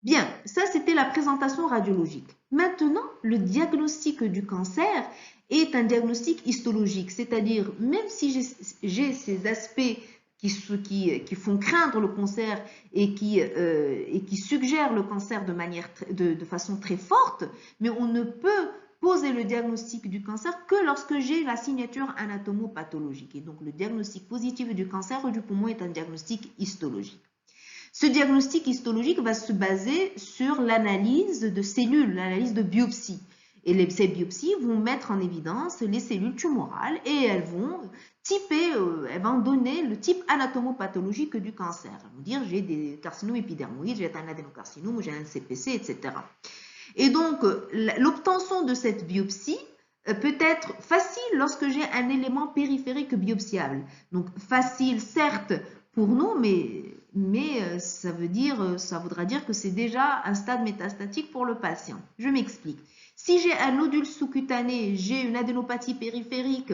Bien, ça c'était la présentation radiologique. Maintenant, le diagnostic du cancer est un diagnostic histologique, c'est-à-dire même si j'ai ces aspects qui font craindre le cancer et qui suggèrent le cancer de façon très forte, mais on ne peut poser le diagnostic du cancer que lorsque j'ai la signature anatomopathologique. Et donc le diagnostic positif du cancer du poumon est un diagnostic histologique. Ce diagnostic histologique va se baser sur l'analyse de cellules, l'analyse de biopsies. Et ces biopsies vont mettre en évidence les cellules tumorales et elles vont donner le type anatomopathologique du cancer. Elles vont dire j'ai des carcinomes épidermoïdes, j'ai un adénocarcinome, j'ai un CPC, etc. Et donc, l'obtention de cette biopsie peut être facile lorsque j'ai un élément périphérique biopsiable. Donc, facile, certes, pour nous, mais ça voudra dire que c'est déjà un stade métastatique pour le patient. Je m'explique. Si j'ai un nodule sous-cutané, j'ai une adénopathie périphérique,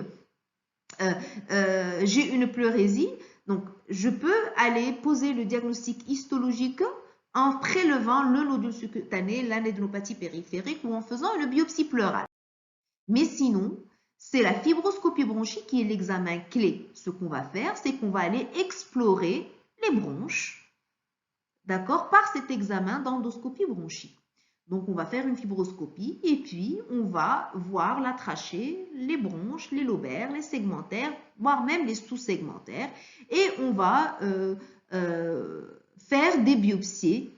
j'ai une pleurésie, donc je peux aller poser le diagnostic histologique en prélevant le nodule sous-cutané, l'adénopathie périphérique ou en faisant une biopsie pleurale. Mais sinon, c'est la fibroscopie bronchique qui est l'examen clé. Ce qu'on va faire, c'est qu'on va aller explorer les bronches, d'accord, par cet examen d'endoscopie bronchique. Donc, on va faire une fibroscopie et puis on va voir la trachée, les bronches, les lobaires, les segmentaires, voire même les sous-segmentaires. Et on va faire des biopsies,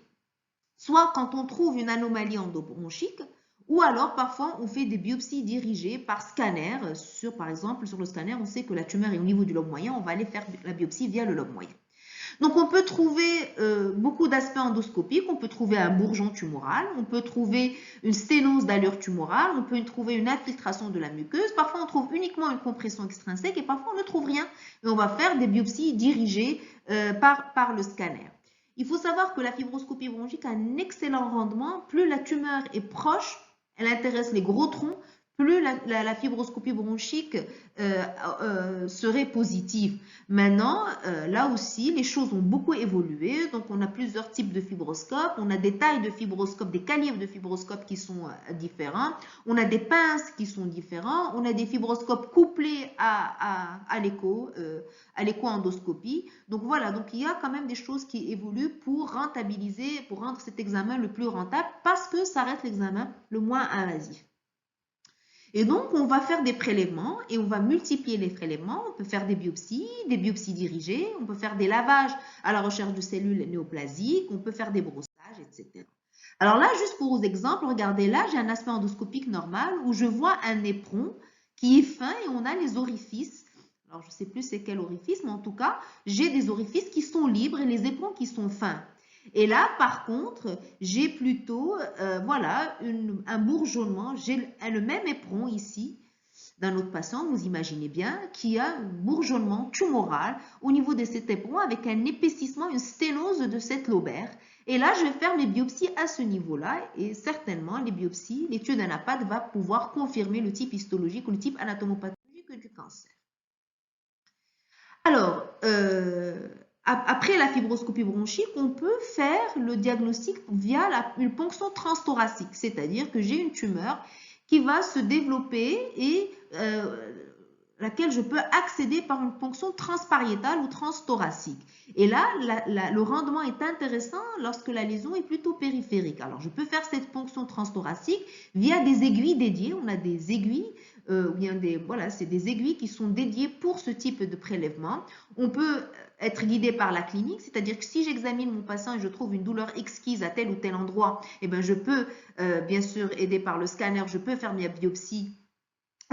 soit quand on trouve une anomalie endobronchique, ou alors parfois on fait des biopsies dirigées par scanner. Par exemple, sur le scanner, on sait que la tumeur est au niveau du lobe moyen, on va aller faire la biopsie via le lobe moyen. Donc, on peut trouver beaucoup d'aspects endoscopiques. On peut trouver un bourgeon tumoral, on peut trouver une sténose d'allure tumorale, on peut trouver une infiltration de la muqueuse. Parfois, on trouve uniquement une compression extrinsèque et parfois, on ne trouve rien. Et on va faire des biopsies dirigées par le scanner. Il faut savoir que la fibroscopie bronchique a un excellent rendement. Plus la tumeur est proche, elle intéresse les gros troncs, plus la fibroscopie bronchique serait positive. Maintenant, là aussi, les choses ont beaucoup évolué. Donc, on a plusieurs types de fibroscopes. On a des tailles de fibroscopes, des calibres de fibroscopes qui sont différents. On a des pinces qui sont différents. On a des fibroscopes couplés à l'écho-endoscopie. Donc, voilà. Donc, il y a quand même des choses qui évoluent pour rentabiliser, pour rendre cet examen le plus rentable parce que ça reste l'examen le moins invasif. Et donc, on va faire des prélèvements et on va multiplier les prélèvements. On peut faire des biopsies dirigées, on peut faire des lavages à la recherche de cellules néoplasiques, on peut faire des brossages, etc. Alors là, juste pour vos exemples, regardez là, j'ai un aspect endoscopique normal où je vois un éperon qui est fin et on a les orifices. Alors, je ne sais plus c'est quel orifice, mais en tout cas, j'ai des orifices qui sont libres et les éperons qui sont fins. Et là, par contre, j'ai plutôt voilà, un bourgeonnement. J'ai le même éperon ici d'un autre patient, vous imaginez bien, qui a un bourgeonnement tumoral au niveau de cet éperon avec un épaississement, une sténose de cette lobaire. Et là, je vais faire mes biopsies à ce niveau-là et certainement, les biopsies, l'étude d'ANAPAT va pouvoir confirmer le type histologique ou le type anatomopathologique du cancer. Alors, après la fibroscopie bronchique, on peut faire le diagnostic via une ponction transthoracique, c'est-à-dire que j'ai une tumeur qui va se développer et laquelle je peux accéder par une ponction transpariétale ou transthoracique. Et là, le rendement est intéressant lorsque la lésion est plutôt périphérique. Alors, je peux faire cette ponction transthoracique via des aiguilles dédiées. On a des aiguilles voilà, c'est des aiguilles qui sont dédiées pour ce type de prélèvement. On peut être guidé par la clinique, c'est-à-dire que si j'examine mon patient et je trouve une douleur exquise à tel ou tel endroit, eh bien, je peux, bien sûr, aider par le scanner, je peux faire ma biopsie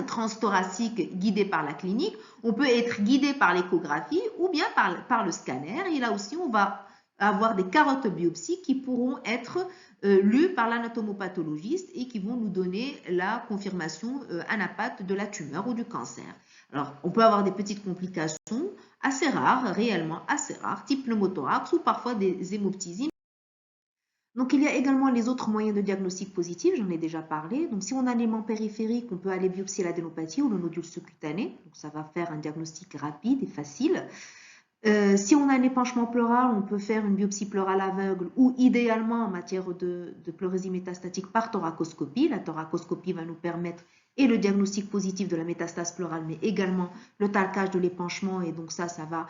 transthoracique guidée par la clinique. On peut être guidé par l'échographie ou bien par le scanner. Et là aussi, on va avoir des carottes biopsies qui pourront être lues par l'anatomopathologiste et qui vont nous donner la confirmation ANAPAT de la tumeur ou du cancer. Alors, on peut avoir des petites complications assez rares, réellement assez rares, type pneumothorax ou parfois des hémoptysies. Donc, il y a également les autres moyens de diagnostic positif, j'en ai déjà parlé. Donc, si on a un élément périphérique, on peut aller biopsier l'adénopathie ou le nodule sous-cutané. Donc, ça va faire un diagnostic rapide et facile. Si on a un épanchement pleural, on peut faire une biopsie pleurale aveugle ou idéalement en matière de pleurésie métastatique par thoracoscopie. La thoracoscopie va nous permettre et le diagnostic positif de la métastase pleurale, mais également le talcage de l'épanchement et donc ça va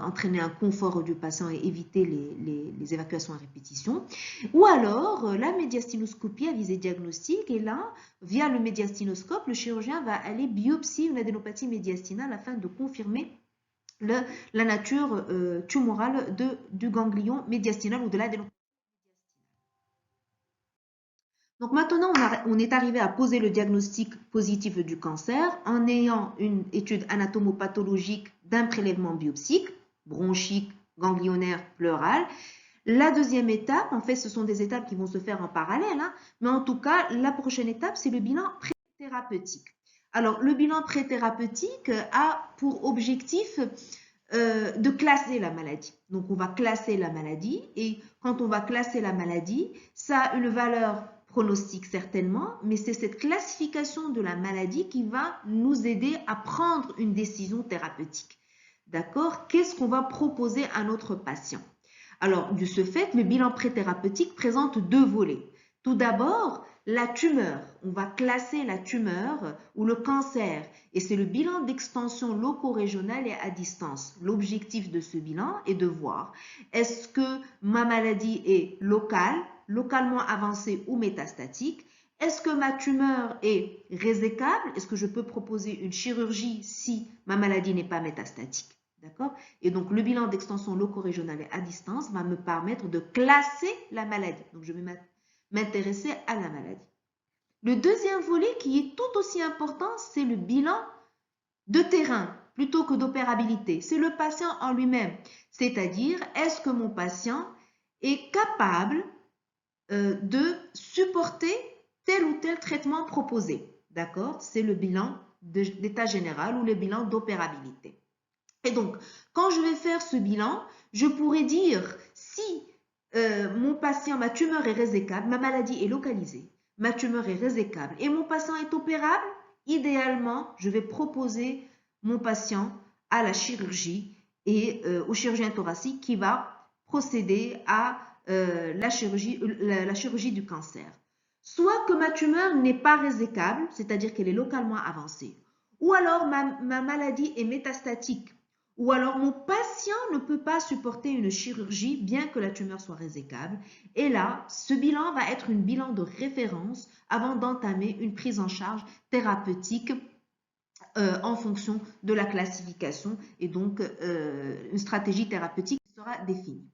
entraîner un confort du patient et éviter les évacuations à répétition. Ou alors la médiastinoscopie à visée diagnostique et là, via le médiastinoscope, le chirurgien va aller biopsier une adénopathie médiastinale afin de confirmer la nature tumorale du ganglion médiastinal ou de l'adénopathie. Donc maintenant, on est arrivé à poser le diagnostic positif du cancer en ayant une étude anatomopathologique d'un prélèvement biopsique, bronchique, ganglionnaire, pleural. La deuxième étape, en fait, ce sont des étapes qui vont se faire en parallèle, hein, mais en tout cas, la prochaine étape, c'est le bilan pré-thérapeutique. Alors, le bilan pré-thérapeutique a pour objectif de classer la maladie. Donc, on va classer la maladie et quand on va classer la maladie, ça a une valeur pronostique certainement, mais c'est cette classification de la maladie qui va nous aider à prendre une décision thérapeutique. D'accord? Qu'est-ce qu'on va proposer à notre patient? Alors, de ce fait, le bilan pré-thérapeutique présente deux volets. Tout d'abord, la tumeur. On va classer la tumeur ou le cancer et c'est le bilan d'extension loco-régionale et à distance. L'objectif de ce bilan est de voir est-ce que ma maladie est locale, localement avancée ou métastatique? Est-ce que ma tumeur est résécable? Est-ce que je peux proposer une chirurgie si ma maladie n'est pas métastatique? D'accord? Et donc, le bilan d'extension loco-régionale et à distance va me permettre de classer la maladie. Donc, je vais m'intéresser à la maladie. Le deuxième volet qui est tout aussi important, c'est le bilan de terrain plutôt que d'opérabilité. C'est le patient en lui-même. C'est-à-dire, est-ce que mon patient est capable de supporter tel ou tel traitement proposé? D'accord? C'est le bilan d'état général ou le bilan d'opérabilité. Et donc, quand je vais faire ce bilan, je pourrais dire si mon patient, ma tumeur est résécable, ma maladie est localisée, ma tumeur est résécable et mon patient est opérable, idéalement, je vais proposer mon patient à la chirurgie et au chirurgien thoracique qui va procéder à la chirurgie du cancer. Soit que ma tumeur n'est pas résécable, c'est-à-dire qu'elle est localement avancée, ou alors ma maladie est métastatique, ou alors mon patient ne peut pas supporter une chirurgie bien que la tumeur soit résécable. Et là, ce bilan va être un bilan de référence avant d'entamer une prise en charge thérapeutique en fonction de la classification et donc une stratégie thérapeutique sera définie.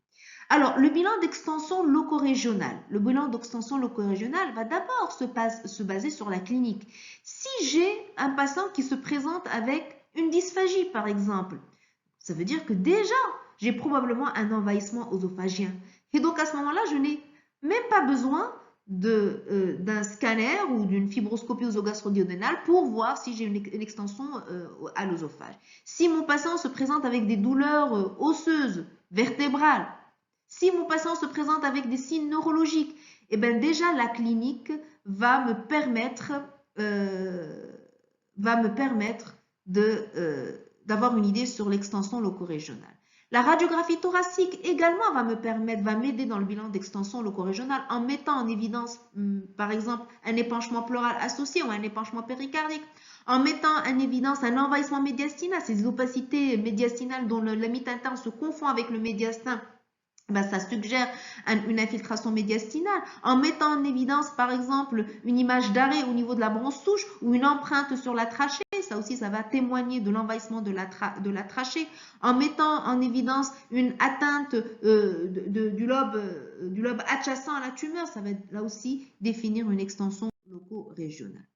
Alors, le bilan d'extension loco-régionale. Le bilan d'extension loco-régionale va d'abord se baser sur la clinique. Si j'ai un patient qui se présente avec une dysphagie, par exemple, ça veut dire que déjà, j'ai probablement un envahissement œsophagien. Et donc, à ce moment-là, je n'ai même pas besoin d'un scanner ou d'une fibroscopie œsogastro-duodénale pour voir si j'ai une extension à l'œsophage. Si mon patient se présente avec des douleurs osseuses, vertébrales, si mon patient se présente avec des signes neurologiques, eh bien déjà la clinique va me permettre d'avoir une idée sur l'extension loco-régionale. La radiographie thoracique également va m'aider dans le bilan d'extension loco-régionale en mettant en évidence, par exemple, un épanchement pleural associé ou un épanchement péricardique, en mettant en évidence un envahissement médiastinal, ces opacités médiastinales dont le limite interne se confond avec le médiastin. Ben, ça suggère une infiltration médiastinale. En mettant en évidence, par exemple, une image d'arrêt au niveau de la bronche souche ou une empreinte sur la trachée, ça aussi, ça va témoigner de l'envahissement de la trachée. En mettant en évidence une atteinte du lobe adjacent à la tumeur, ça va là aussi définir une extension loco-régionale.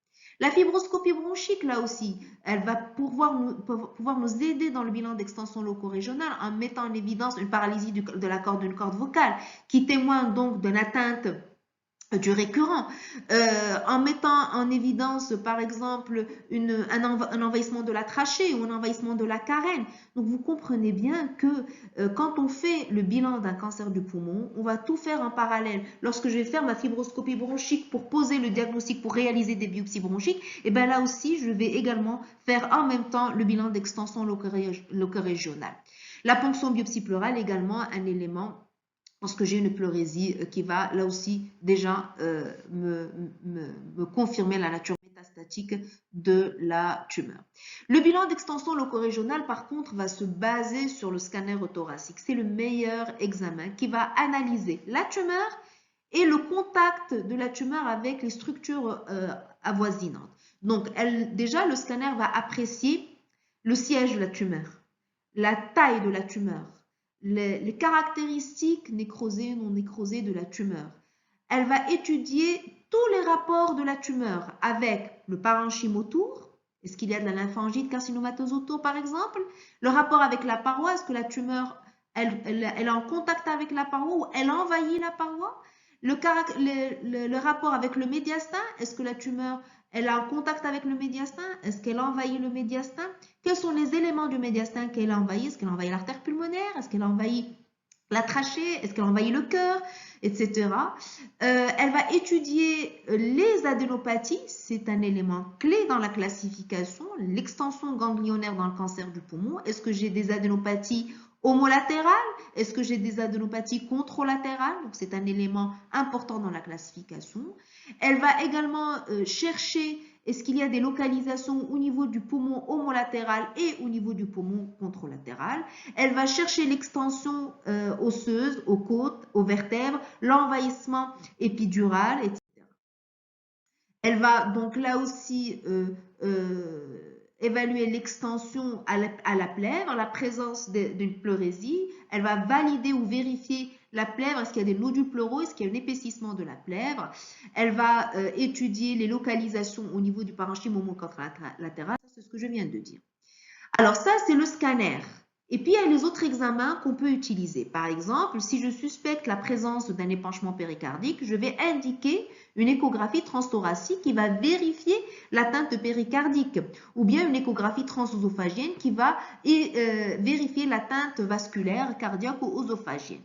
La fibroscopie bronchique, là aussi, elle va pouvoir nous aider dans le bilan d'extension loco-régionale en mettant en évidence une paralysie de la corde d'une corde vocale qui témoigne donc d'une atteinte du récurrent, en mettant en évidence par exemple un envahissement de la trachée ou un envahissement de la carène. Donc vous comprenez bien que quand on fait le bilan d'un cancer du poumon, on va tout faire en parallèle. Lorsque je vais faire ma fibroscopie bronchique pour poser le diagnostic, pour réaliser des biopsies bronchiques, et bien là aussi je vais également faire en même temps le bilan d'extension loco-régionale. La ponction biopsie pleurale est également un élément lorsque j'ai une pleurésie qui va là aussi déjà me confirmer la nature métastatique de la tumeur. Le bilan d'extension locorégionale, par contre, va se baser sur le scanner thoracique. C'est le meilleur examen qui va analyser la tumeur et le contact de la tumeur avec les structures avoisinantes. Donc, déjà, le scanner va apprécier le siège de la tumeur, la taille de la tumeur, les caractéristiques nécrosées, non nécrosées de la tumeur. Elle va étudier tous les rapports de la tumeur avec le parenchyme autour. Est-ce qu'il y a de la lymphangite carcinomateuse autour, par exemple? Le rapport avec la paroi, est-ce que la tumeur, elle est en contact avec la paroi ou elle envahit la paroi? Le rapport avec le médiastin, est-ce que la tumeur, elle est en contact avec le médiastin? Est-ce qu'elle envahit le médiastin? Quels sont les éléments du médiastin qu'elle envahit? Est-ce qu'elle envahit l'artère pulmonaire? Est-ce qu'elle envahit la trachée? Est-ce qu'elle envahit le cœur? Etc. Elle va étudier les adénopathies. C'est un élément clé dans la classification. L'extension ganglionnaire dans le cancer du poumon. Est-ce que j'ai des adénopathies homolatérales? Est-ce que j'ai des adénopathies contralatérales? Donc, c'est un élément important dans la classification. Elle va également chercher est-ce qu'il y a des localisations au niveau du poumon homolatéral et au niveau du poumon contralatéral. Elle va chercher l'extension osseuse aux côtes, aux vertèbres, l'envahissement épidural, etc. Elle va donc là aussi évaluer l'extension à la plèvre, en la présence d'une pleurésie. Elle va valider ou vérifier la plèvre, est-ce qu'il y a des nodules pleuraux, est-ce qu'il y a un épaississement de la plèvre. Elle va étudier les localisations au niveau du parenchyme homocontralatéral, c'est ce que je viens de dire. Alors ça, c'est le scanner. Et puis, il y a les autres examens qu'on peut utiliser. Par exemple, si je suspecte la présence d'un épanchement péricardique, je vais indiquer une échographie transthoracique qui va vérifier l'atteinte péricardique, ou bien une échographie transœsophagienne qui va vérifier l'atteinte vasculaire cardiaque ou œsophagienne.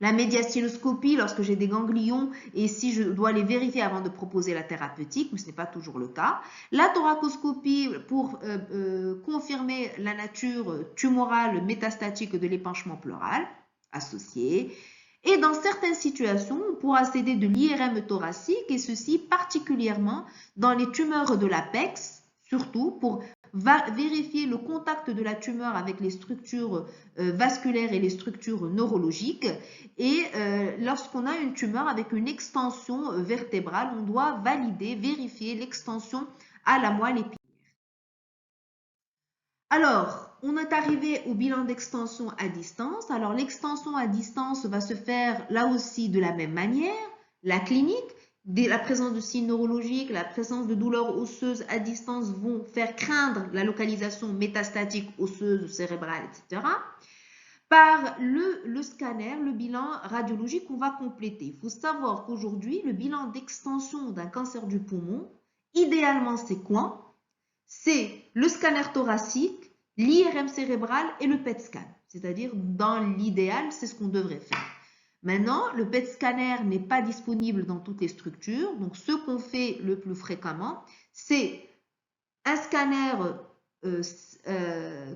La médiastinoscopie, lorsque j'ai des ganglions et si je dois les vérifier avant de proposer la thérapeutique, mais ce n'est pas toujours le cas. La thoracoscopie pour confirmer la nature tumorale métastatique de l'épanchement pleural associé. Et dans certaines situations, on pourra céder de l'IRM thoracique et ceci particulièrement dans les tumeurs de l'apex, surtout pour vérifier le contact de la tumeur avec les structures vasculaires et les structures neurologiques. Et lorsqu'on a une tumeur avec une extension vertébrale, on doit valider, vérifier l'extension à la moelle épinière. Alors, on est arrivé au bilan d'extension à distance. Alors, l'extension à distance va se faire là aussi de la même manière. La clinique, la présence de signes neurologiques, la présence de douleurs osseuses à distance vont faire craindre la localisation métastatique osseuse, cérébrale, etc. Par le scanner, le bilan radiologique qu'on va compléter. Il faut savoir qu'aujourd'hui, le bilan d'extension d'un cancer du poumon, idéalement, c'est quoi? C'est le scanner thoracique, l'IRM cérébral et le PET scan. C'est-à-dire, dans l'idéal, c'est ce qu'on devrait faire. Maintenant, le PET scanner n'est pas disponible dans toutes les structures. Donc, ce qu'on fait le plus fréquemment, c'est un scanner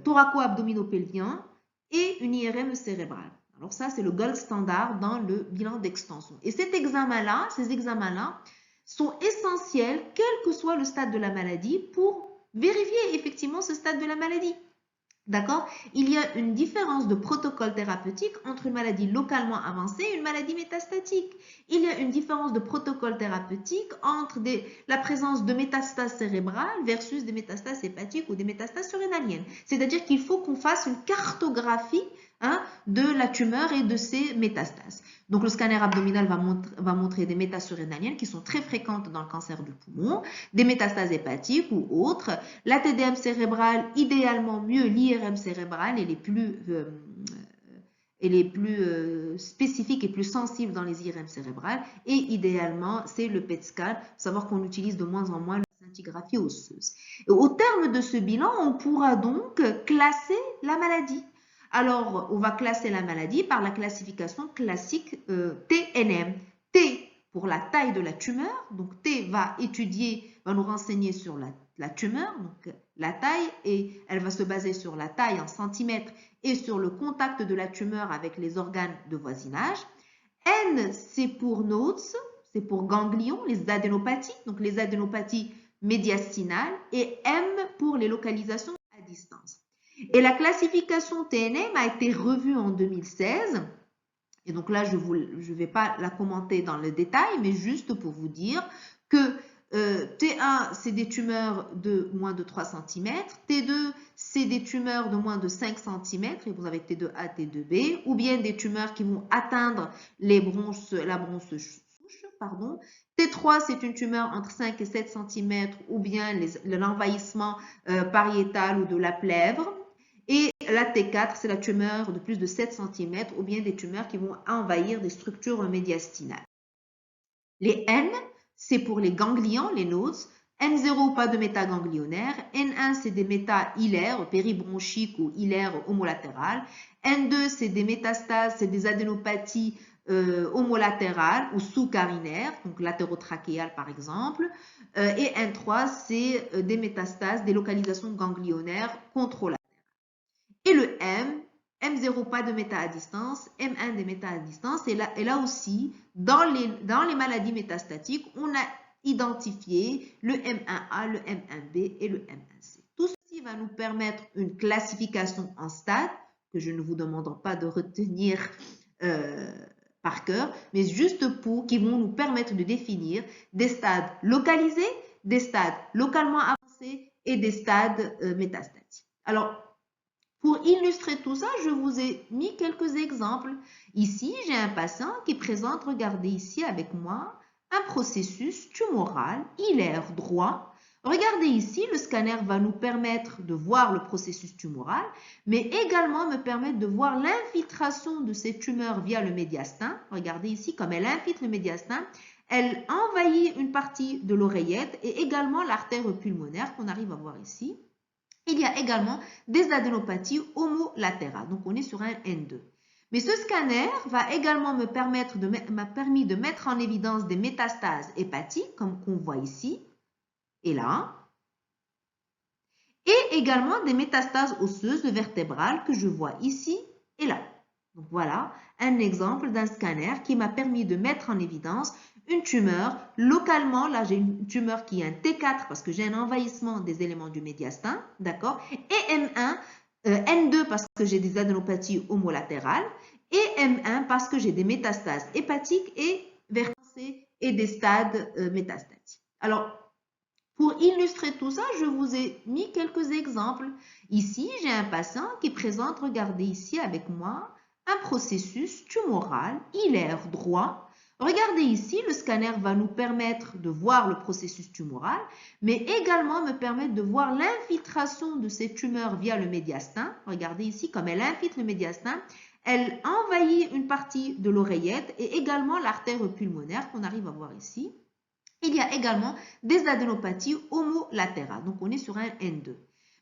thoraco-abdominopelvien et une IRM cérébrale. Alors ça, c'est le gold standard dans le bilan d'extension. Et ces examens-là sont essentiels, quel que soit le stade de la maladie, pour vérifier effectivement ce stade de la maladie. D'accord? Il y a une différence de protocole thérapeutique entre une maladie localement avancée et une maladie métastatique. Il y a une différence de protocole thérapeutique entre la présence de métastases cérébrales versus des métastases hépatiques ou des métastases surrénaliennes. C'est-à-dire qu'il faut qu'on fasse une cartographie de la tumeur et de ses métastases. Donc, le scanner abdominal va montrer des métastases surrénaliennes qui sont très fréquentes dans le cancer du poumon, des métastases hépatiques ou autres. La TDM cérébrale, idéalement mieux l'IRM cérébrale et les plus spécifiques et plus sensibles dans les IRM cérébrales. Et idéalement, c'est le PET scan, savoir qu'on utilise de moins en moins la scintigraphie osseuse. Et au terme de ce bilan, on pourra donc classer la maladie. Alors, on va classer la maladie par la classification classique TNM. T pour la taille de la tumeur. Donc, T va nous renseigner sur la la tumeur, donc la taille, et elle va se baser sur la taille en centimètres et sur le contact de la tumeur avec les organes de voisinage. N, c'est pour nodes, c'est pour ganglions, les adénopathies, donc les adénopathies médiastinales, et M pour les localisations à distance. Et la classification TNM a été revue en 2016. Et donc là, je ne vais pas la commenter dans le détail, mais juste pour vous dire que T1, c'est des tumeurs de moins de 3 cm, T2, c'est des tumeurs de moins de 5 cm, et vous avez T2A, T2B, ou bien des tumeurs qui vont atteindre la bronche souche, pardon. T3, c'est une tumeur entre 5 et 7 cm, ou bien l'envahissement pariétal ou de la plèvre. Et la T4, c'est la tumeur de plus de 7 cm, ou bien des tumeurs qui vont envahir des structures médiastinales. Les N, c'est pour les ganglions, les nodes. N0, pas de métaganglionnaire. N1, c'est des méta-hilaires, péribronchiques ou hilaires homolatérales. N2, c'est des métastases, c'est des adénopathies homolatérales ou sous-carinaires, donc latérotrachéales par exemple. Et N3, c'est des métastases, des localisations ganglionnaires contrôlées. Et le M, M0 pas de méta à distance, M1 des méta à distance. Et là aussi, dans les maladies métastatiques, on a identifié le M1A, le M1B et le M1C. Tout ceci va nous permettre une classification en stades, que je ne vous demande pas de retenir par cœur, mais juste qui vont nous permettre de définir des stades localisés, des stades localement avancés et des stades métastatiques. Alors, pour illustrer tout ça, je vous ai mis quelques exemples. Ici, j'ai un patient qui présente, regardez ici avec moi, un processus tumoral hilaire droit. Regardez ici, le scanner va nous permettre de voir le processus tumoral, mais également me permettre de voir l'infiltration de ces tumeurs via le médiastin. Regardez ici, comme elle infiltre le médiastin, elle envahit une partie de l'oreillette et également l'artère pulmonaire qu'on arrive à voir ici. Il y a également des adénopathies homolatérales. Donc, on est sur un N2. Mais ce scanner va également m'a permis de mettre en évidence des métastases hépatiques, comme qu'on voit ici et là. Et également des métastases osseuses vertébrales que je vois ici et là. Donc, voilà un exemple d'un scanner qui m'a permis de mettre en évidence une tumeur. Localement, là, j'ai une tumeur qui est un T4 parce que j'ai un envahissement des éléments du médiastin, d'accord? Et M1, N2 parce que j'ai des adénopathies homolatérales et M1 parce que j'ai des métastases hépatiques et verticées et des stades métastatiques. Alors, pour illustrer tout ça, je vous ai mis quelques exemples. Ici, j'ai un patient qui présente, regardez ici avec moi, un processus tumoral hilaire droit. Regardez ici, le scanner va nous permettre de voir le processus tumoral, mais également me permettre de voir l'infiltration de ces tumeurs via le médiastin. Regardez ici, comme elle infiltre le médiastin, elle envahit une partie de l'oreillette et également l'artère pulmonaire qu'on arrive à voir ici. Il y a également des adénopathies homolatérales. Donc, on est sur un N2.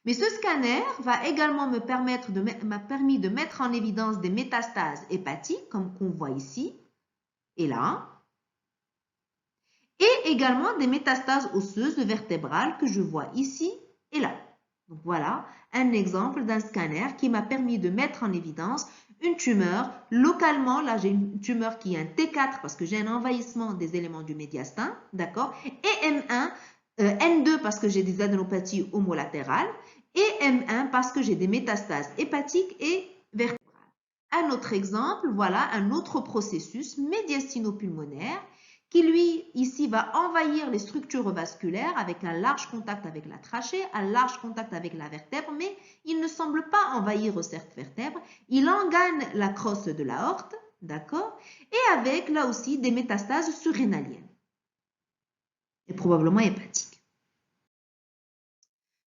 Mais ce scanner va également m'a permis de mettre en évidence des métastases hépatiques, comme qu'on voit ici et là. Et également des métastases osseuses vertébrales que je vois ici et là. Donc, voilà un exemple d'un scanner qui m'a permis de mettre en évidence une tumeur. Localement, là, j'ai une tumeur qui est un T4 parce que j'ai un envahissement des éléments du médiastin, d'accord? Et M1, N2 parce que j'ai des adénopathies homolatérales et M1 parce que j'ai des métastases hépatiques et vertébrales. Un autre exemple, voilà un autre processus médiastino-pulmonaire qui, lui, ici, va envahir les structures vasculaires avec un large contact avec la trachée, un large contact avec la vertèbre, mais il ne semble pas envahir cette vertèbre. Il engagne la crosse de l'aorte, d'accord, et avec, là aussi, des métastases surrénaliennes et probablement hépatiques.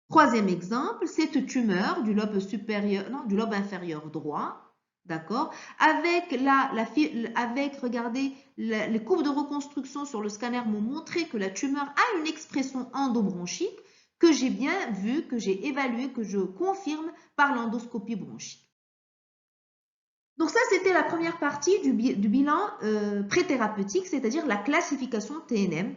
Troisième exemple, cette tumeur du lobe supérieur, non, du lobe inférieur droit, d'accord, avec regardez, les courbes de reconstruction sur le scanner m'ont montré que la tumeur a une expression endobronchique que j'ai bien vue, que j'ai évaluée, que je confirme par l'endoscopie bronchique. Donc ça, c'était la première partie du bilan préthérapeutique, c'est-à-dire la classification TNM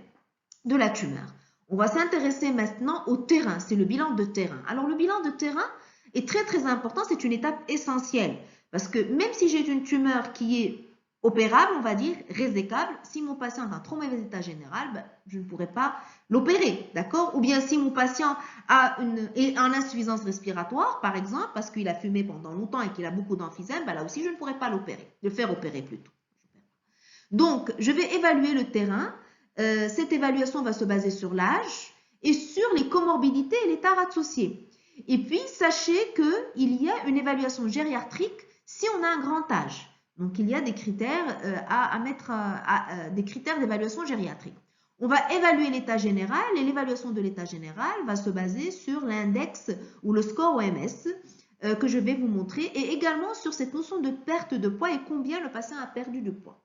de la tumeur. On va s'intéresser maintenant au terrain, c'est le bilan de terrain. Alors le bilan de terrain est très très important, c'est une étape essentielle parce que même si j'ai une tumeur qui est opérable, on va dire, résécable, si mon patient a un trop mauvais état général, ben, je ne pourrai pas l'opérer, d'accord? Ou bien si mon patient est en insuffisance respiratoire, par exemple, parce qu'il a fumé pendant longtemps et qu'il a beaucoup d'emphysème, ben là aussi je ne pourrai pas l'opérer, le faire opérer plutôt. Donc, je vais évaluer le terrain. Cette évaluation va se baser sur l'âge et sur les comorbidités et l'état associé. Et puis, sachez qu'il y a une évaluation gériatrique si on a un grand âge. Donc, il y a des critères des critères d'évaluation gériatrique. On va évaluer l'état général et l'évaluation de l'état général va se baser sur l'index ou le score OMS que je vais vous montrer et également sur cette notion de perte de poids et combien le patient a perdu de poids.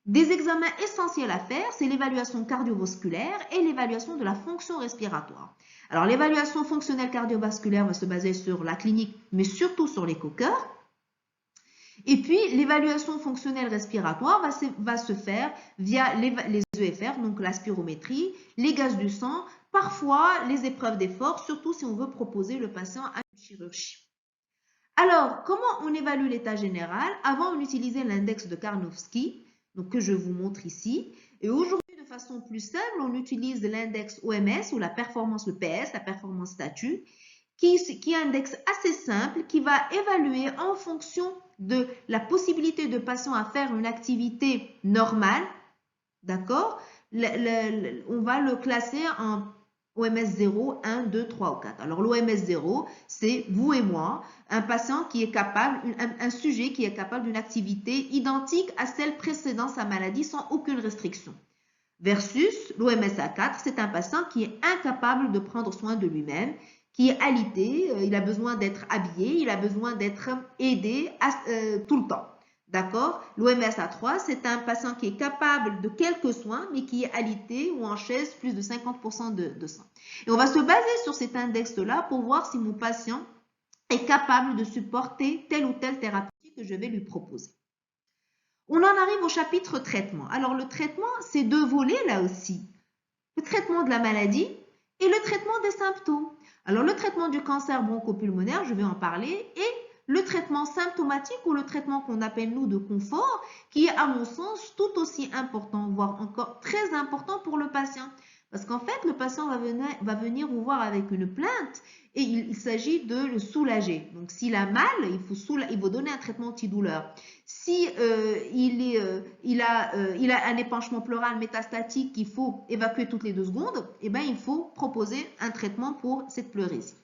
Des examens essentiels à faire, c'est l'évaluation cardiovasculaire et l'évaluation de la fonction respiratoire. Alors, l'évaluation fonctionnelle cardiovasculaire va se baser sur la clinique, mais surtout sur l'écho-cœur. Et puis, l'évaluation fonctionnelle respiratoire va se faire via les EFR, donc la spirométrie, les gaz du sang, parfois les épreuves d'effort, surtout si on veut proposer le patient à une chirurgie. Alors, comment on évalue l'état général? Avant, on utilisait l'index de Karnofsky, donc que je vous montre ici. Et aujourd'hui, de façon plus simple, on utilise l'index OMS ou la performance, le PS, la performance statut, qui est un index assez simple qui va évaluer en fonction de la possibilité de patient à faire une activité normale, d'accord? On va le classer en OMS 0, 1, 2, 3 ou 4. Alors l'OMS 0, c'est vous et moi, un patient qui est capable, un sujet qui est capable d'une activité identique à celle précédant sa maladie sans aucune restriction. Versus l'OMS A4, c'est un patient qui est incapable de prendre soin de lui-même, qui est alité, il a besoin d'être habillé, il a besoin d'être aidé tout le temps. D'accord? L'OMS A3, c'est un patient qui est capable de quelques soins, mais qui est alité ou en chaise plus de 50% de sang. Et on va se baser sur cet index-là pour voir si mon patient est capable de supporter telle ou telle thérapie que je vais lui proposer. On en arrive au chapitre traitement. Alors, le traitement, c'est deux volets là aussi. Le traitement de la maladie et le traitement des symptômes. Alors, le traitement du cancer bronchopulmonaire, je vais en parler, et le traitement symptomatique ou le traitement qu'on appelle nous de confort, qui est à mon sens tout aussi important, voire encore très important pour le patient. Parce qu'en fait, le patient va venir vous voir avec une plainte et il s'agit de le soulager. Donc, s'il a mal, il faut donner un traitement antidouleur. Si il a un épanchement pleural métastatique qu'il faut évacuer toutes les 2 secondes, eh ben, il faut proposer un traitement pour cette pleurésie.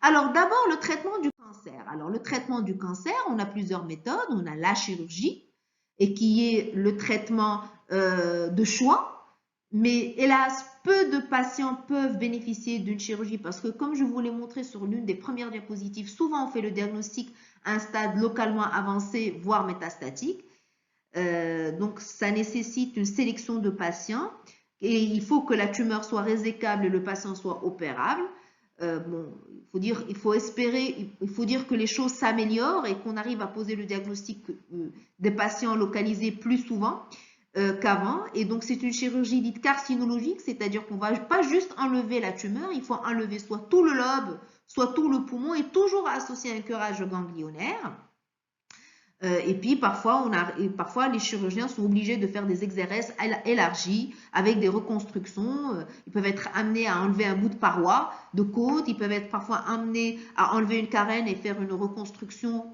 Alors, d'abord, le traitement du cancer. Alors, le traitement du cancer, on a plusieurs méthodes. On a la chirurgie, et qui est le traitement de choix. Mais hélas, peu de patients peuvent bénéficier d'une chirurgie parce que, comme je vous l'ai montré sur l'une des premières diapositives, souvent on fait le diagnostic à un stade localement avancé, voire métastatique. Donc, ça nécessite une sélection de patients et il faut que la tumeur soit résécable et le patient soit opérable. Il faut dire que les choses s'améliorent et qu'on arrive à poser le diagnostic des patients localisés plus souvent qu'avant. Et donc, c'est une chirurgie dite carcinologique, c'est-à-dire qu'on ne va pas juste enlever la tumeur, il faut enlever soit tout le lobe, soit tout le poumon et toujours associer un curage ganglionnaire. Et puis, parfois, les chirurgiens sont obligés de faire des exéresses élargis avec des reconstructions. Ils peuvent être amenés à enlever un bout de paroi de côte. Ils peuvent être parfois amenés à enlever une carène et faire une reconstruction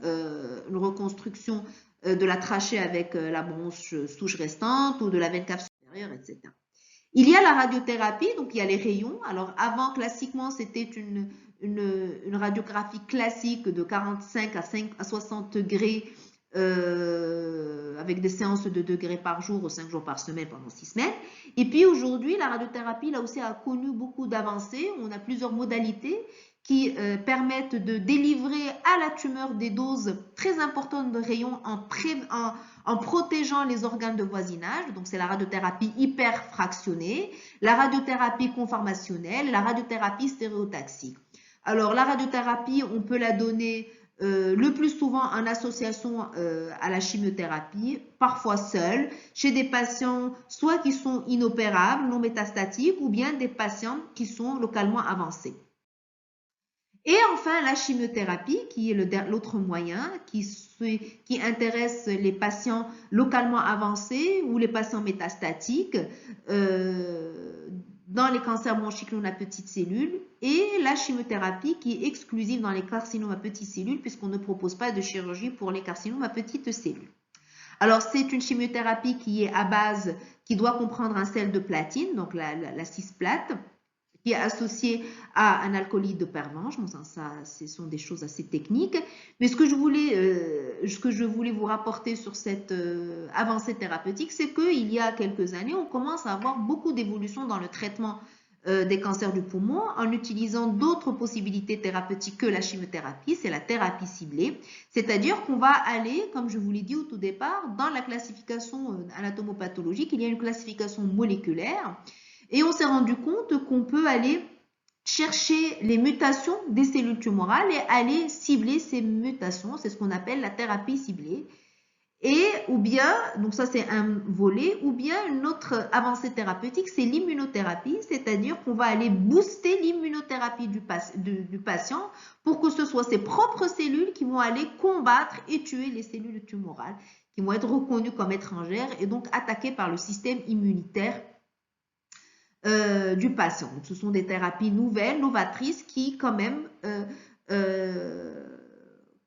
de la trachée avec la bronche souche restante ou de la veine cave supérieure, etc. Il y a la radiothérapie, donc il y a les rayons. Alors, avant, classiquement, c'était une radiographie classique de 45 à 60 degrés avec des séances de 2 degrés par jour ou 5 jours par semaine pendant 6 semaines. Et puis aujourd'hui, la radiothérapie, là aussi, a connu beaucoup d'avancées. On a plusieurs modalités qui permettent de délivrer à la tumeur des doses très importantes de rayons en protégeant les organes de voisinage. Donc, c'est la radiothérapie hyperfractionnée, la radiothérapie conformationnelle et la radiothérapie stéréotaxique. Alors, la radiothérapie, on peut la donner le plus souvent en association à la chimiothérapie, parfois seul, chez des patients soit qui sont inopérables, non métastatiques, ou bien des patients qui sont localement avancés. Et enfin, la chimiothérapie, qui est l'autre moyen, qui intéresse les patients localement avancés ou les patients métastatiques dans les cancers bronchiques non à petites cellules, et la chimiothérapie qui est exclusive dans les carcinomes à petites cellules, puisqu'on ne propose pas de chirurgie pour les carcinomes à petites cellules. Alors, c'est une chimiothérapie qui est à base, qui doit comprendre un sel de platine, donc la cisplate, qui est associé à un alcoolide de pervenche. Bon, ça, ce sont des choses assez techniques. Mais ce que je voulais vous rapporter sur cette avancée thérapeutique, c'est qu'il y a quelques années, on commence à avoir beaucoup d'évolutions dans le traitement des cancers du poumon en utilisant d'autres possibilités thérapeutiques que la chimiothérapie, c'est la thérapie ciblée. C'est-à-dire qu'on va aller, comme je vous l'ai dit au tout départ, dans la classification anatomopathologique, il y a une classification moléculaire. Et on s'est rendu compte qu'on peut aller chercher les mutations des cellules tumorales et aller cibler ces mutations. C'est ce qu'on appelle la thérapie ciblée. Et ou bien, donc ça c'est un volet, ou bien une autre avancée thérapeutique, c'est l'immunothérapie, c'est-à-dire qu'on va aller booster l'immunothérapie du patient pour que ce soit ses propres cellules qui vont aller combattre et tuer les cellules tumorales, qui vont être reconnues comme étrangères et donc attaquées par le système immunitaire du patient. Donc, ce sont des thérapies nouvelles, novatrices, qui quand même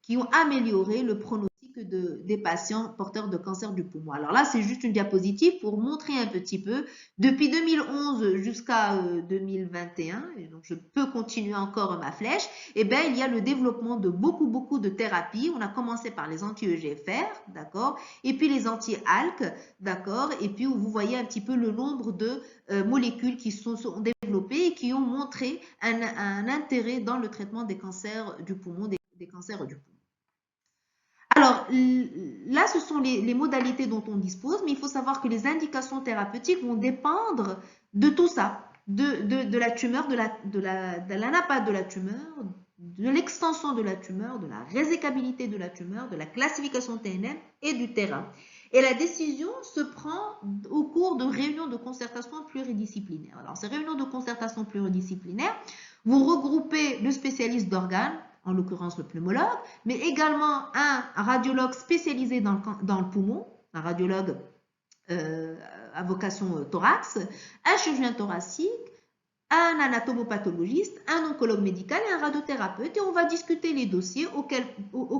qui ont amélioré le pronostic des patients porteurs de cancer du poumon. Alors là, c'est juste une diapositive pour montrer un petit peu. Depuis 2011 jusqu'à 2021, et donc je peux continuer encore ma flèche, eh bien, il y a le développement de beaucoup de thérapies. On a commencé par les anti-EGFR, d'accord, et puis les anti-ALK, d'accord, et puis vous voyez un petit peu le nombre de molécules qui sont développées et qui ont montré un intérêt dans le traitement des cancers du poumon, des cancers du poumon. Alors là, ce sont les modalités dont on dispose, mais il faut savoir que les indications thérapeutiques vont dépendre de tout ça, de la tumeur, de l'anapathie de la tumeur, de l'extension de la tumeur, de la résécabilité de la tumeur, de la classification TNM et du terrain. Et la décision se prend au cours de réunions de concertation pluridisciplinaires. Alors, ces réunions de concertation pluridisciplinaires, vous regroupez le spécialiste d'organes, en l'occurrence le pneumologue, mais également un radiologue spécialisé dans le poumon, un radiologue à vocation thorax, un chirurgien thoracique, un anatomopathologiste, un oncologue médical et un radiothérapeute, et on va discuter les dossiers au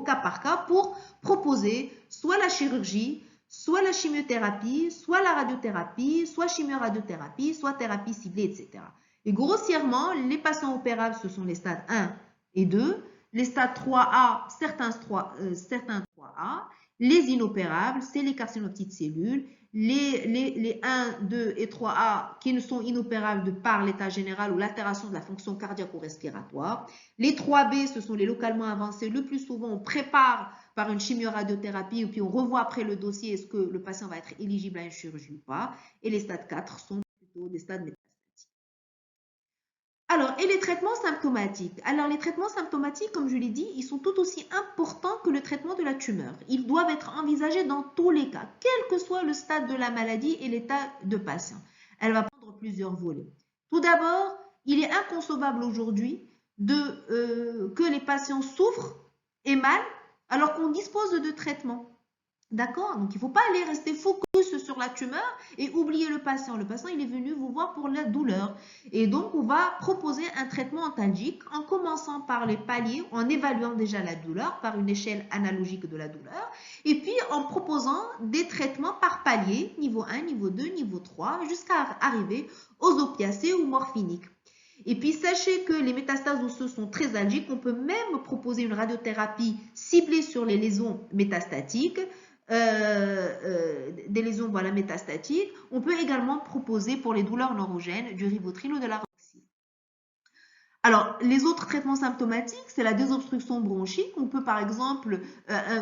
cas par cas pour proposer soit la chirurgie, soit la chimiothérapie, soit la radiothérapie, soit chimioradiothérapie, soit thérapie ciblée, etc. Et grossièrement, les patients opérables, ce sont les stades 1 et 2, les stades 3A, certains 3A, les inopérables, c'est les carcinomes petites cellules, les 1, 2 et 3A qui ne sont inopérables de par l'état général ou l'altération de la fonction cardiaco-respiratoire. Les 3B, ce sont les localement avancés. Le plus souvent, on prépare par une chimioradiothérapie et puis on revoit après le dossier est-ce que le patient va être éligible à une chirurgie ou pas. Et les stades 4 sont plutôt des stades métastatiques. Alors, et les traitements symptomatiques? Alors, les traitements symptomatiques, comme je l'ai dit, ils sont tout aussi importants que le traitement de la tumeur. Ils doivent être envisagés dans tous les cas, quel que soit le stade de la maladie et l'état de patient. Elle va prendre plusieurs volets. Tout d'abord, il est inconcevable aujourd'hui que les patients souffrent et mal alors qu'on dispose de traitements. D'accord? Donc, il ne faut pas aller rester focus sur la tumeur et oublier le patient. Le patient, il est venu vous voir pour la douleur. Et donc, on va proposer un traitement antalgique en commençant par les paliers, en évaluant déjà la douleur par une échelle analogique de la douleur, et puis en proposant des traitements par palier, niveau 1, niveau 2, niveau 3, jusqu'à arriver aux opiacés ou morphiniques. Et puis, sachez que les métastases osseuses sont très algiques. On peut même proposer une radiothérapie ciblée sur les lésions métastatiques, des lésions métastatiques. On peut également proposer pour les douleurs neurogènes du Rivotril ou de la Roxy. Alors, les autres traitements symptomatiques, c'est la désobstruction bronchique. On peut par exemple,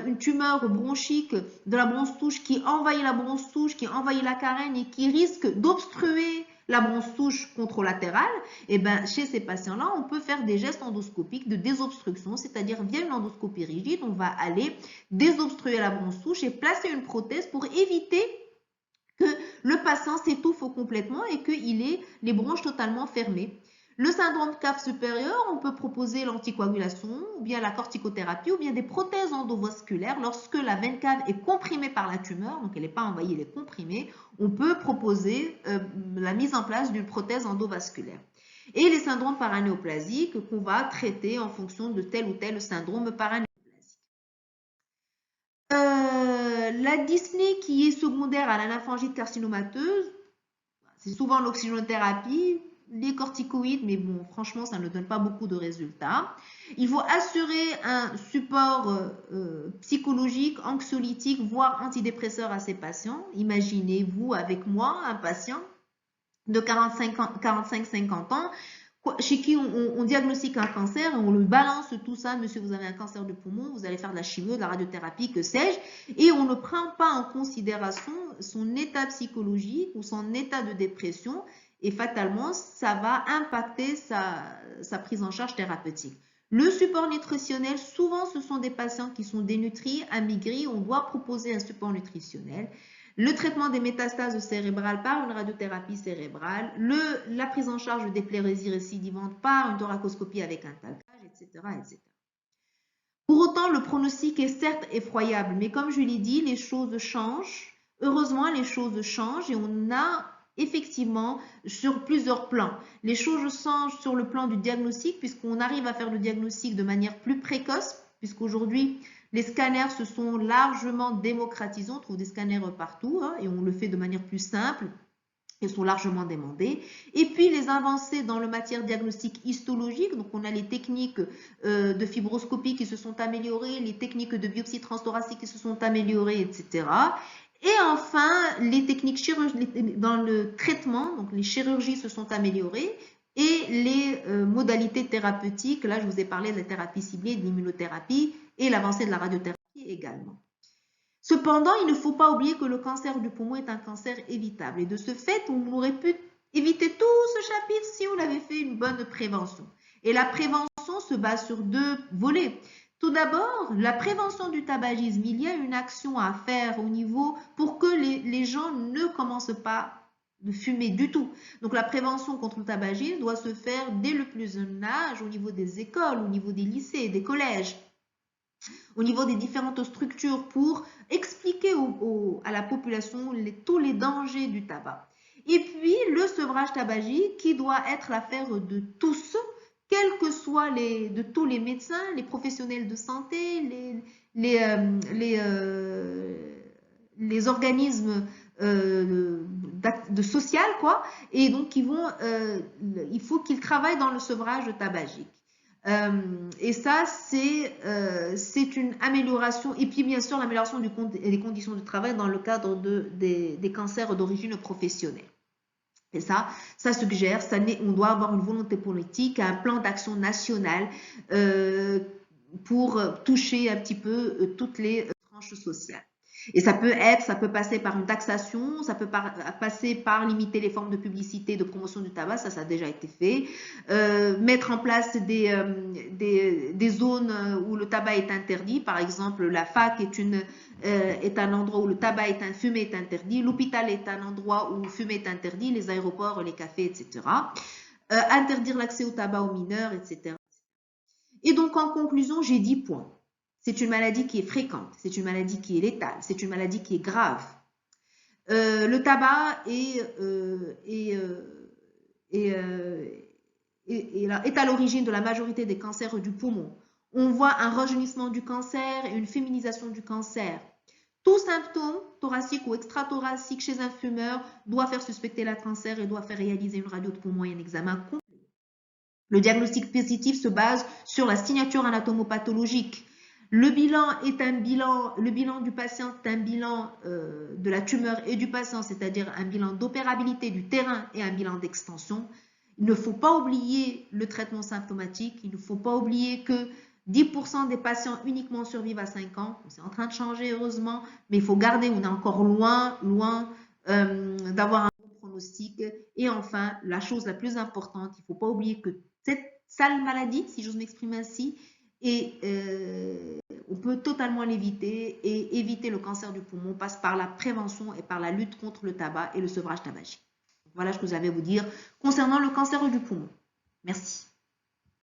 une tumeur bronchique de la bronche touche qui envahit la bronche touche, qui envahit la carène et qui risque d'obstruer la bronche souche contralatérale, et ben chez ces patients-là, on peut faire des gestes endoscopiques de désobstruction, c'est-à-dire via une endoscopie rigide, on va aller désobstruer la bronche souche et placer une prothèse pour éviter que le patient s'étouffe complètement et qu'il ait les bronches totalement fermées. Le syndrome cave supérieur, on peut proposer l'anticoagulation ou bien la corticothérapie ou bien des prothèses endovasculaires lorsque la veine cave est comprimée par la tumeur, donc elle n'est pas envahie, elle est comprimée. On peut proposer la mise en place d'une prothèse endovasculaire. Et les syndromes paranéoplasiques qu'on va traiter en fonction de tel ou tel syndrome paranéoplasique. La dyspnée qui est secondaire à la lymphangite carcinomateuse, c'est souvent l'oxygénothérapie, les corticoïdes, mais bon, franchement, ça ne donne pas beaucoup de résultats. Il faut assurer un support psychologique, anxiolytique, voire antidépresseur à ces patients. Imaginez-vous avec moi un patient de 45-50 ans chez qui on diagnostique un cancer et on lui balance tout ça, monsieur, vous avez un cancer du poumon, vous allez faire de la chimio, de la radiothérapie, que sais-je, et on ne prend pas en considération son état psychologique ou son état de dépression, et fatalement, ça va impacter sa prise en charge thérapeutique. Le support nutritionnel, souvent, ce sont des patients qui sont dénutris, amaigris, on doit proposer un support nutritionnel. Le traitement des métastases cérébrales par une radiothérapie cérébrale, la prise en charge des pleurésies récidivantes par une thoracoscopie avec un talcage, etc., etc. Pour autant, le pronostic est certes effroyable, mais comme je l'ai dit, les choses changent. Heureusement, les choses changent et on a effectivement sur plusieurs plans. Les choses changent sur le plan du diagnostic, puisqu'on arrive à faire le diagnostic de manière plus précoce, puisqu'aujourd'hui, les scanners se sont largement démocratisés, on trouve des scanners partout hein, et on le fait de manière plus simple. Ils sont largement demandés. Et puis les avancées dans le matière diagnostique histologique, donc on a les techniques de fibroscopie qui se sont améliorées, les techniques de biopsie transthoracique qui se sont améliorées, etc. Et enfin, les techniques chirurgicales dans le traitement, donc les chirurgies se sont améliorées et les modalités thérapeutiques, là je vous ai parlé de la thérapie ciblée, de l'immunothérapie et l'avancée de la radiothérapie également. Cependant, il ne faut pas oublier que le cancer du poumon est un cancer évitable et de ce fait, on aurait pu éviter tout ce chapitre si on avait fait une bonne prévention. Et la prévention se base sur deux volets. Tout d'abord, la prévention du tabagisme. Il y a une action à faire au niveau pour que les gens ne commencent pas de fumer du tout. Donc la prévention contre le tabagisme doit se faire dès le plus jeune âge au niveau des écoles, au niveau des lycées, des collèges, au niveau des différentes structures pour expliquer à la population tous les dangers du tabac. Et puis le sevrage tabagique qui doit être l'affaire de tous, quels que soient de tous les médecins, les professionnels de santé, les organismes de social, quoi. Et donc il faut qu'ils travaillent dans le sevrage tabagique. Et ça, c'est une amélioration. Et puis, bien sûr, l'amélioration des conditions de travail dans le cadre des cancers d'origine professionnelle. Et ça suggère, on doit avoir une volonté politique, un plan d'action national pour toucher un petit peu toutes les tranches sociales. Et ça peut passer par une taxation, ça peut passer par limiter les formes de publicité, de promotion du tabac, ça a déjà été fait. Mettre en place des zones où le tabac est interdit, par exemple la fac est un endroit où le tabac fumer est interdit, l'hôpital est un endroit où fumer est interdit, les aéroports, les cafés, etc. Interdire l'accès au tabac aux mineurs, etc. Et donc en conclusion, j'ai 10 points. C'est une maladie qui est fréquente, c'est une maladie qui est létale, c'est une maladie qui est grave. Le tabac est à l'origine de la majorité des cancers du poumon. On voit un rajeunissement du cancer et une féminisation du cancer. Tout symptôme thoracique ou extrathoracique chez un fumeur doit faire suspecter le cancer et doit faire réaliser une radio de poumon et un examen complet. Le diagnostic positif se base sur la signature anatomopathologique. Le bilan du patient est un bilan de la tumeur et du patient, c'est-à-dire un bilan d'opérabilité du terrain et un bilan d'extension. Il ne faut pas oublier le traitement symptomatique, il ne faut pas oublier que 10% des patients uniquement survivent à 5 ans. C'est en train de changer heureusement, mais il faut garder, on est encore loin d'avoir un bon pronostic. pronostic. Et enfin, la chose la plus importante, il ne faut pas oublier que cette sale maladie, si j'ose m'exprimer ainsi, on peut totalement l'éviter, et éviter le cancer du poumon passe par la prévention et par la lutte contre le tabac et le sevrage tabagique. Voilà ce que j'avais à vous dire concernant le cancer du poumon. Merci.